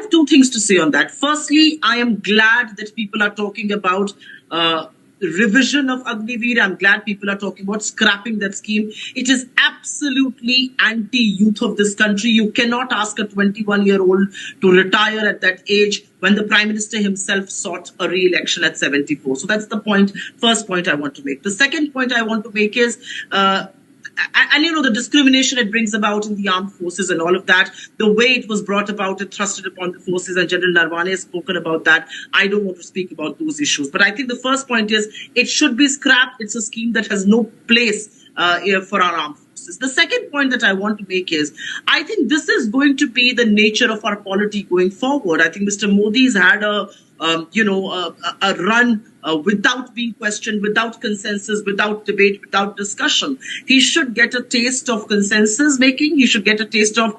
have two things to say on that. Firstly, I am glad that people are talking about revision of Agniveer. I'm glad people are talking about scrapping that scheme. It is absolutely anti-youth of this country. You cannot ask a 21-year-old to retire at that age when the Prime Minister himself sought a re-election at 74. So that's the point, first point I want to make. The second point I want to make is and you know, the discrimination it brings about in the armed forces and all of that, the way it was brought about and thrusted upon the forces, and General Narwane has spoken about that. I don't want to speak about those issues. But I think the first point is it should be scrapped. It's a scheme that has no place for our armed forces. The second point that I want to make is I think this is going to be the nature of our polity going forward. I think Mr. Modi's had a run without being questioned, without consensus, without debate, without discussion. He should get a taste of consensus making. He should get a taste of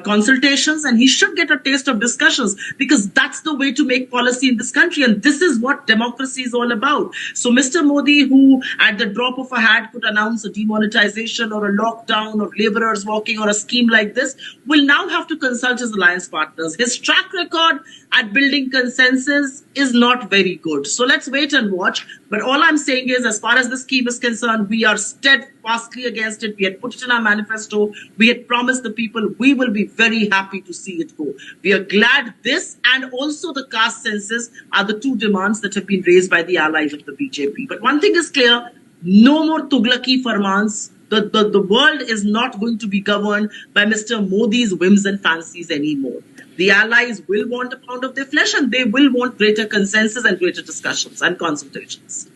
consultations, and he should get a taste of discussions, because that's the way to make policy in this country. And this is what democracy is all about. So Mr. Modi, who at the drop of a hat could announce a demonetization or a lockdown or laborers walking or a scheme like this, will now have to consult his alliance partners. His track record at building consensus is not very good. So let's wait and watch. But all I'm saying is, as far as the scheme is concerned, we are steadfastly against it. We had put it in our manifesto. We had promised the people we will be very happy to see it go. We are glad this and also the caste census are the two demands that have been raised by the allies of the BJP. But one thing is clear, no more Tughlaki farmans. The world is not going to be governed by Mr. Modi's whims and fancies anymore. The allies will want a pound of their flesh, and they will want greater consensus and greater discussions and consultations.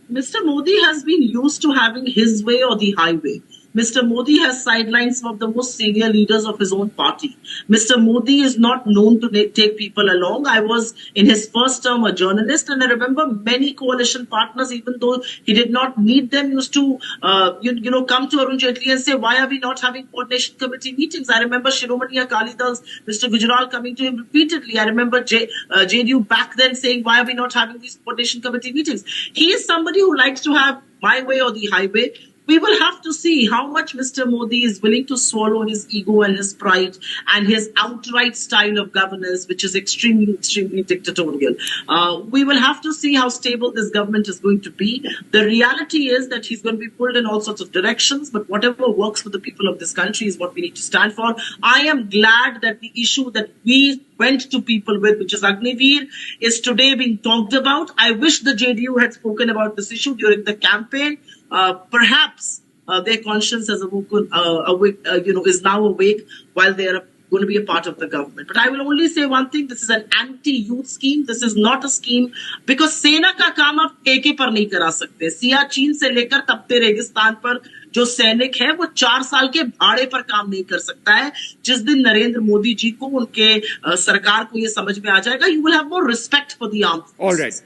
Mr. Modi has been used to having his way or the highway. Mr. Modi has sidelined some of the most senior leaders of his own party. Mr. Modi is not known to take people along. I was in his first term a journalist, and I remember many coalition partners, even though he did not need them, used to come to Arun Jaitley and say, why are we not having coordination committee meetings? I remember Shiromani Akali Dal's Mr. Gujral coming to him repeatedly. I remember JDU back then saying, why are we not having these coordination committee meetings? He is somebody who likes to have my way or the highway. We will have to see how much Mr. Modi is willing to swallow his ego and his pride and his outright style of governance, which is extremely, extremely dictatorial. We will have to see how stable this government is going to be. The reality is that he's going to be pulled in all sorts of directions, but whatever works for the people of this country is what we need to stand for. I am glad that the issue that we went to people with, which is Agniveer, is today being talked about. I wish the JDU had spoken about this issue during the campaign. Perhaps their conscience is now awake while they are going to be a part of the government. But I will only say one thing: this is an anti-youth scheme. This is not a scheme because सेना का काम आप ठेके पर नहीं करा सकते. सियाचिन से लेकर तपते रेगिस्तान पर जो सैनिक है वो 4 साल के भाड़े पर काम नहीं कर सकता है. जिस दिन नरेंद्र मोदी जी को उनके सरकार को ये समझ में आ जाएगा, you will have more respect for the armed forces. All right.